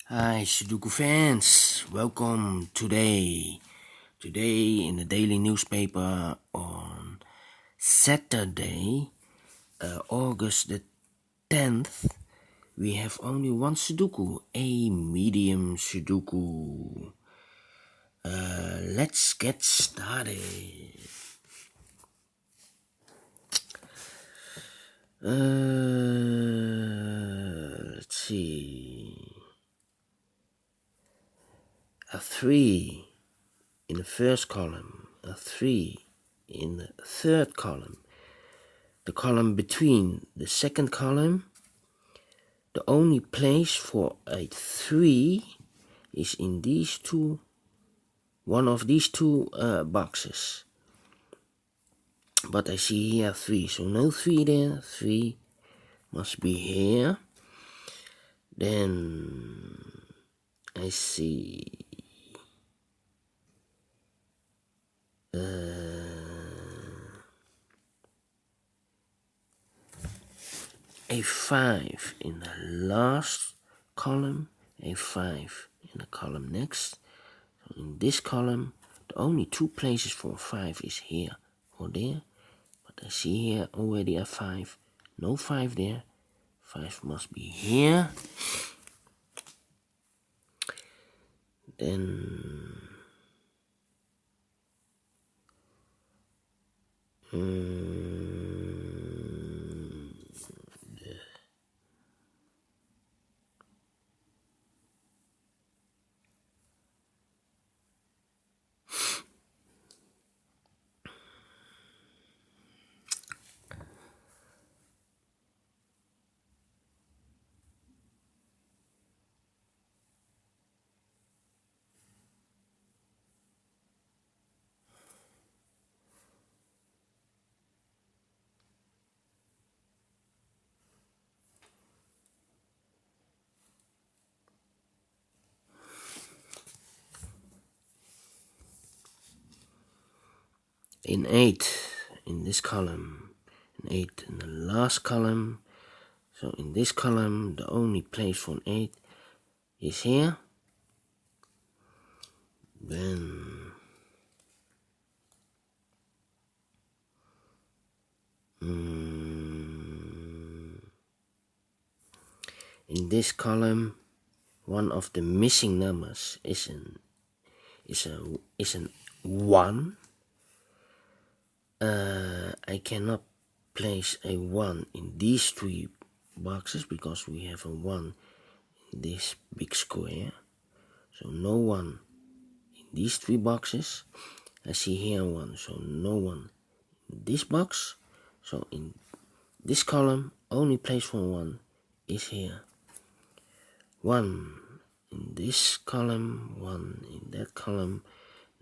Hi Sudoku fans, welcome today. Today in the daily newspaper on Saturday, August the 10th, we have only one Sudoku, a medium Sudoku. Let's get started. Let's see. A 3 in the first column, a 3 in the third column, the column between the second column. The only place for a 3 is in one of these two boxes. But I see here 3, so no 3 there. 3 must be here. Then I see a 5 in the last column, a 5 in the column next. So in this column, the only two places for 5 is here or there. But I see here already a 5. No 5 there. 5 must be here. Then in 8 in this column, in 8 in the last column. So in this column, the only place for an 8 is here. Then in this column, one of the missing numbers is an 1. I cannot place a 1 in these 3 boxes because we have a 1 in this big square. So no 1 in these 3 boxes. I see here 1, so no 1 in this box. So in this column, only place for 1 is here. 1 in this column, 1 in that column.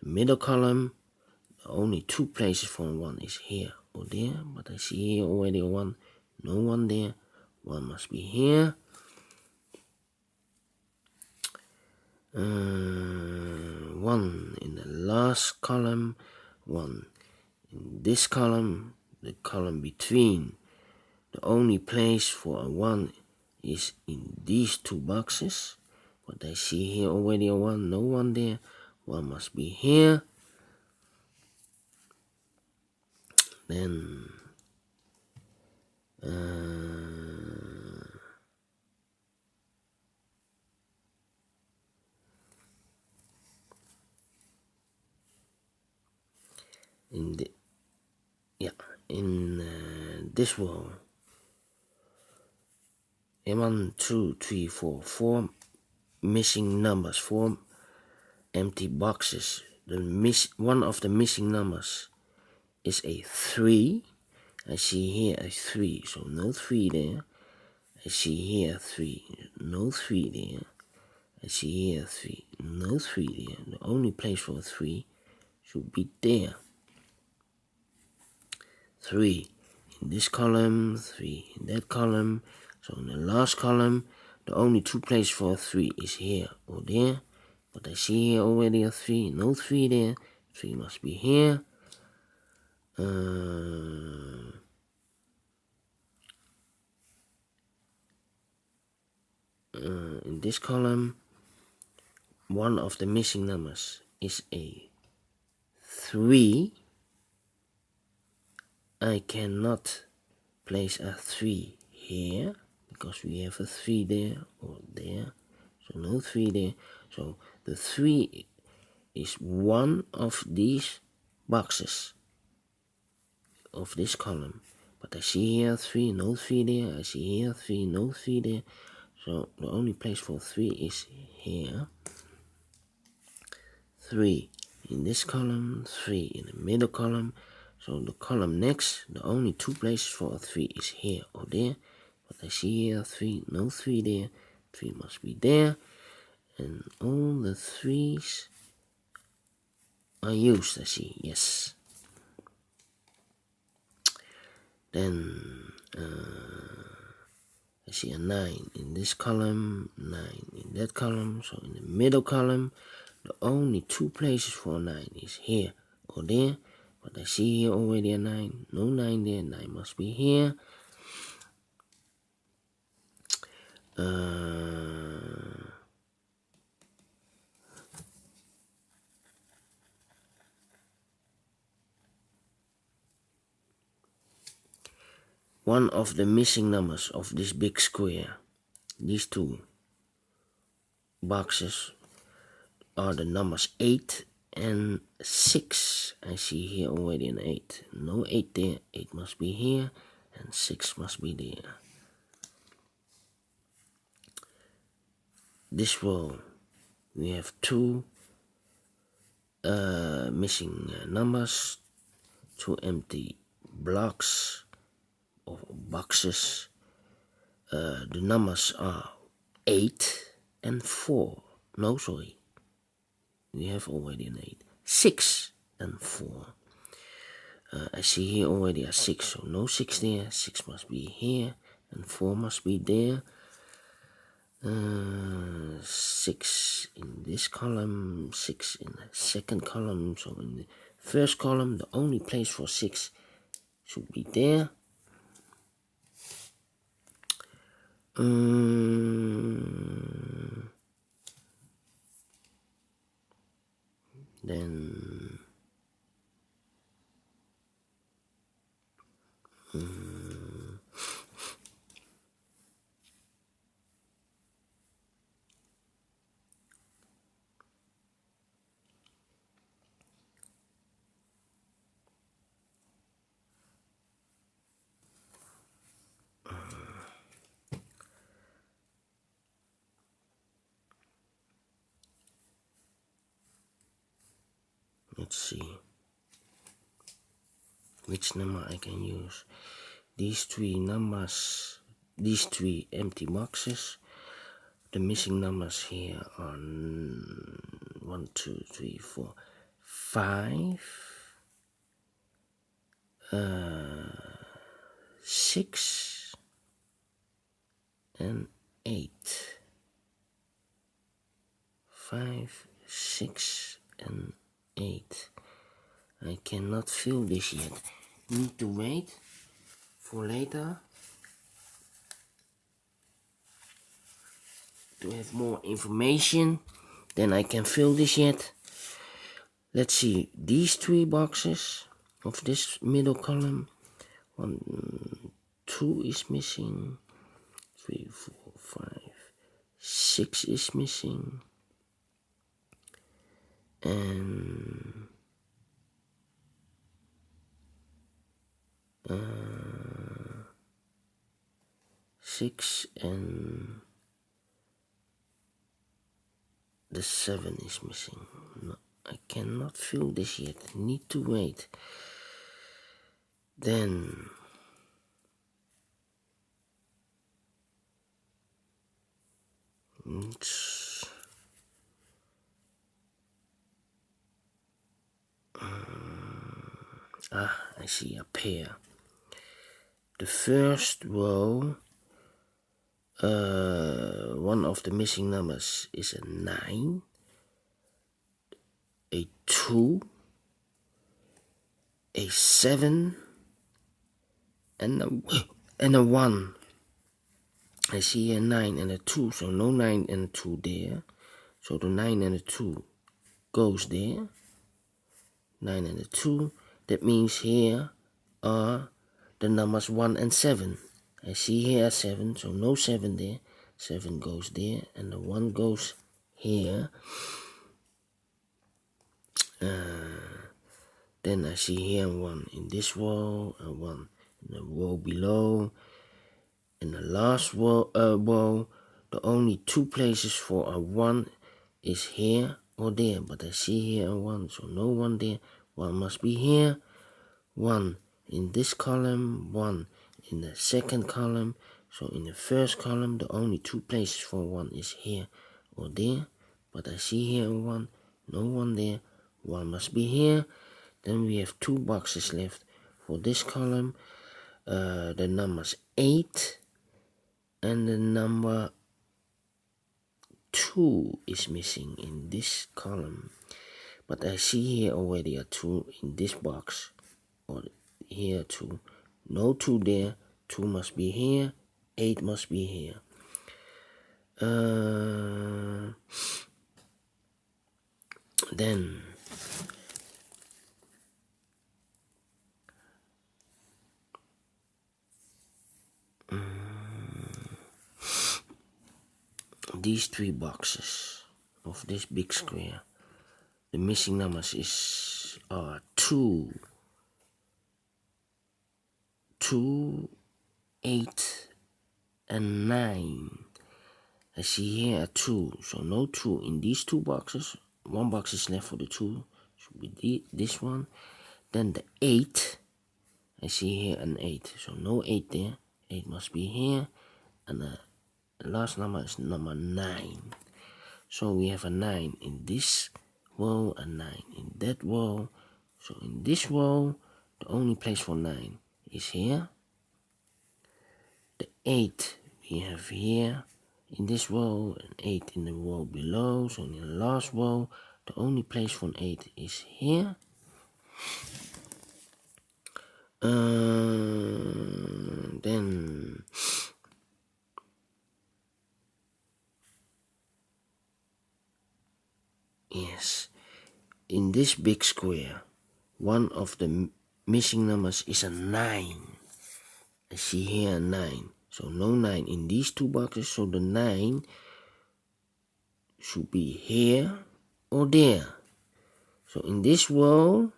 The middle column, the only 2 places for 1 is here or there. But I see here already a 1. No 1 there. 1 must be here. 1 in the last column. 1 in this column. The column between. The only place for a 1 is in these 2 boxes. But I see here already a 1. No 1 there. 1 must be here. Then in this row, 1, 2, 3, 4, 4 missing numbers, 4 empty boxes. One of the missing numbers is a 3. I see here a 3, so no 3 there. I see here 3, no 3 there. I see here 3, no 3 there. The only place for a 3 should be there. 3 in this column, 3 in that column. So in the last column, the only 2 places for a 3 is here or there. But I see here already a 3, no 3 there. 3 must be here. In this column, one of the missing numbers is a 3, I cannot place a 3 here because we have a 3 there or there, so no 3 there. So the 3 is one of these boxes of this column. But I see here 3, no 3 there. I see here 3, no 3 there. So the only place for 3 is here. 3 in this column, 3 in the middle column. So the column next, the only 2 places for a 3 is here or there. But I see here 3, no 3 there. 3 must be there. And all the 3's are used, I see, yes. Then I see a 9 in this column, 9 in that column. So in the middle column, the only 2 places for a 9 is here or there. But I see here already a 9, no 9 there, 9 must be here. One of the missing numbers of this big square, these 2 boxes, are the numbers 8 and 6. I see here already an 8. No 8 there. 8 must be here and 6 must be there. This row, we have 2 missing numbers, 2 empty blocks or boxes. The numbers are 8 and 4. No, sorry. We have already an 8. 6 and 4. I see here already a 6, so no 6 there. 6 must be here and 4 must be there. 6 in this column, 6 in the second column. So in the first column, the only place for 6 should be there. Then let's see which number I can use. These 3 numbers, these 3 empty boxes. The missing numbers here are 1, 2, 3, 4, 5, 6, and 8. 5, 6, and 8. I cannot fill this yet. Need to wait for later to have more information. Then I can fill this yet. Let's see, these 3 boxes of this middle column. 1, 2 is missing. 3, 4, 5, 6 is missing. And 6 and the 7 is missing. No, I cannot fill this yet. Need to wait. Then I see a pair. The first row, one of the missing numbers is a 9, a 2, a 7, and a 1. I see a 9 and a 2, so no 9 and 2 there. So the 9 and the 2 goes there. 9 and the 2. That means here are the numbers 1 and 7. I see here 7, so no 7 there. 7 goes there, and the 1 goes here. Then I see here 1 in this row, and 1 in the row below. In the last row, the only 2 places for a 1 is here or there. But I see here a 1, so no 1 there. 1 must be here. 1 in this column, 1 in the second column. So in the first column, the only 2 places for 1 is here or there. But I see here a 1, no 1 there. 1 must be here. Then we have 2 boxes left for this column. The numbers 8 and the number 2 is missing in this column. But I see here already a 2 in this box. Or here 2. No 2 there. 2 must be here. 8 must be here. Then these 3 boxes of this big square, the missing numbers are 2, 8, and 9. I see here a 2, so no 2 in these 2 boxes. 1 box is left for the 2, should be this one. Then the 8, I see here an 8, so no 8 there. 8 must be here, and the last number is number 9. So we have a 9 in this row, a 9 in that row. So in this row, the only place for 9 is here. The 8 we have here in this row, and 8 in the row below. So in the last row, the only place for an 8 is here. Then yes, in this big square, one of the missing numbers is a 9. I see here a 9, so no 9 in these 2 boxes. So the 9 should be here or there. So in this row,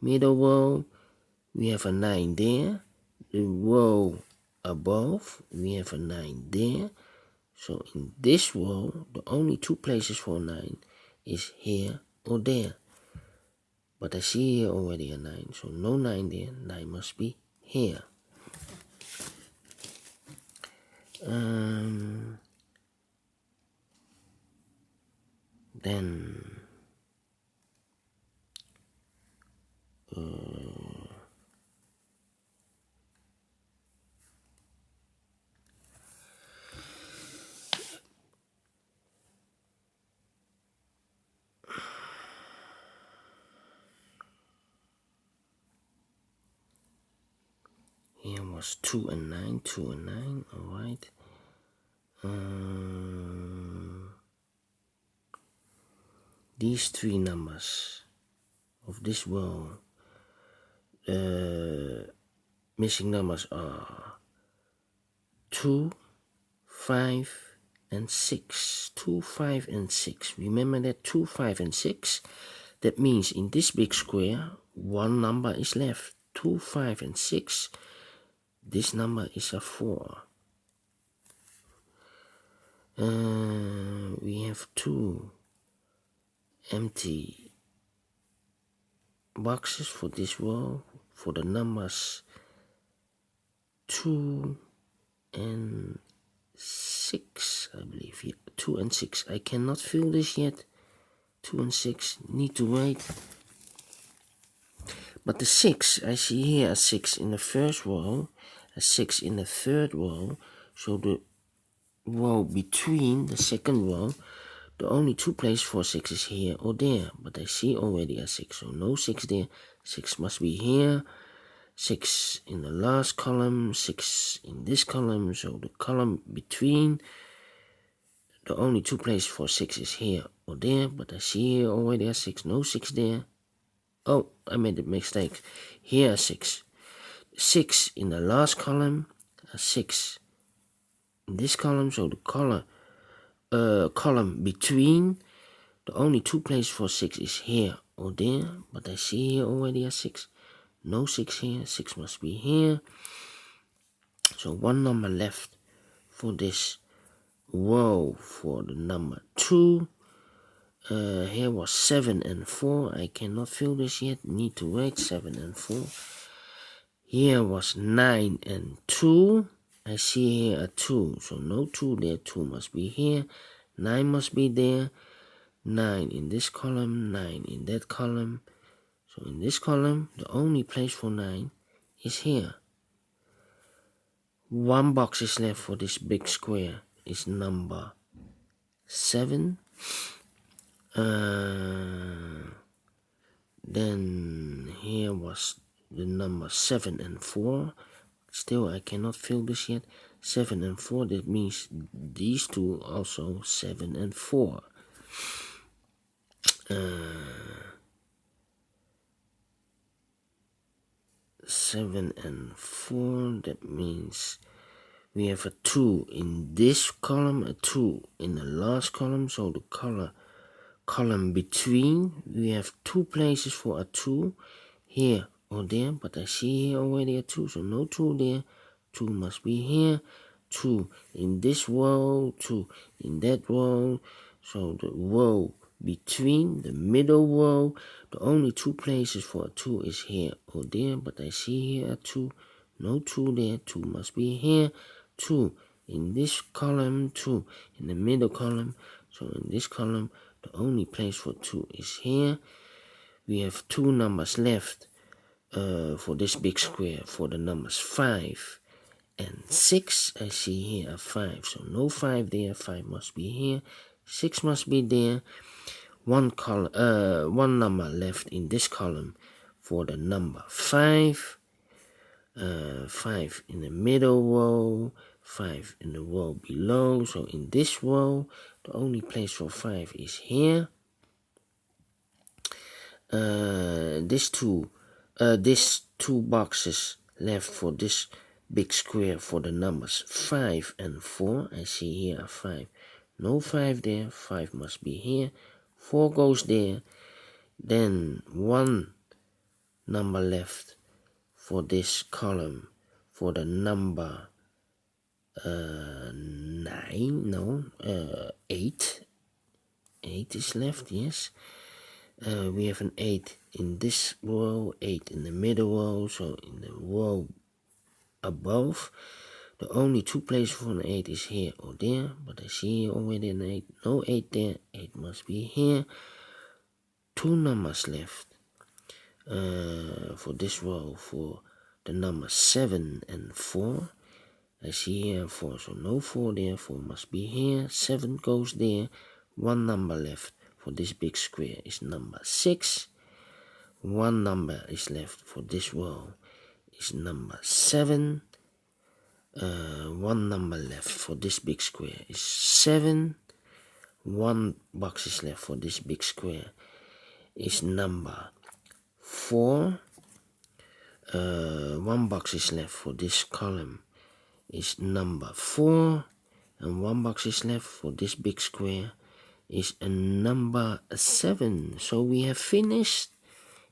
middle row, we have a 9 there. The row above, we have a 9 there. So in this row, the only 2 places for 9 is here or there. But I see here already a 9, so no 9 there. 9 must be here. Then here was 2 and 9, 2 and 9, alright. These 3 numbers of this row, missing numbers are 2, 5, and 6. 2, 5, and 6. Remember that 2, 5, and 6. That means in this big square, 1 number is left. 2, 5, and 6. This number is a 4. We have 2 empty boxes for this row for the numbers 2 and 6, I believe. Yeah, 2 and 6. I cannot fill this yet. 2 and 6 need to wait. But the 6, I see here a 6 in the first row, a 6 in the third row. So the row between the second row, the only 2 places for 6 is here or there. But I see already a 6, so no 6 there. 6 must be here. 6 in the last column, 6 in this column. So the column between the only two places for 6 is here or there, but I see here already a 6, no 6 there. Oh, I made a mistake. Here a 6. 6 in the last column, a 6 in this column, so the column between, the only two places for 6 is here or there, but I see here already a 6. No 6 here, 6 must be here. So one number left for this row for the number 2. Here was 7 and 4. I cannot fill this yet. Need to wait. 7 and 4. Here was 9 and 2. I see here a 2. So no 2 there. 2 must be here. 9 must be there. 9 in this column. 9 in that column. So in this column, the only place for 9 is here. One box is left for this big square. Is number 7. Then here was the number 7 and 4. Still I cannot fill this yet. 7 and 4, that means these two also 7 and 4. 7 and 4, that means we have a 2 in this column, a 2 in the last column, so the column between, we have 2 places for a 2, here or there, but I see here already a 2, so no 2 there, 2 must be here, 2 in this row, 2 in that row, so the row between, the middle row, the only 2 places for a 2 is here or there, but I see here a 2, no 2 there, 2 must be here, 2 in this column, 2 in the middle column, so in this column, the only place for 2 is here. We have 2 numbers left for this big square, for the numbers 5 and 6. I see here a 5, so no 5 there, 5 must be here, 6 must be there. One number left in this column for the number 5. 5 in the middle row, 5 in the row below. So in this row, the only place for 5 is here. These two boxes left for this big square for the numbers 5 and 4. I see here a 5. No 5 there, 5 must be here. 4 goes there. Then one number left for this column for the number 8. 8 is left, yes. We have an 8 in this row, 8 in the middle row, so in the row above. The only 2 places for an 8 is here or there, but I see already an 8. No 8 there, 8 must be here. 2 numbers left for this row for the number 7 and 4. I see here 4, so no 4 there, 4 must be here. 7 goes there. One number left for this big square is number 6. One number is left for this row is number 7. One number left for this big square is 7. One box is left for this big square is number 4. One box is left for this column is number 4. And one box is left for this big square is a number 7. So we have finished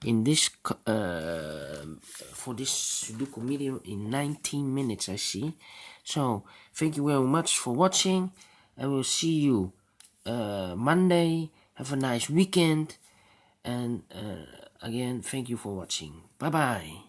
in this for this Sudoku Medium in 19 minutes, I see. So thank you very much for watching. I will see you Monday. Have a nice weekend, and again, thank you for watching. Bye bye.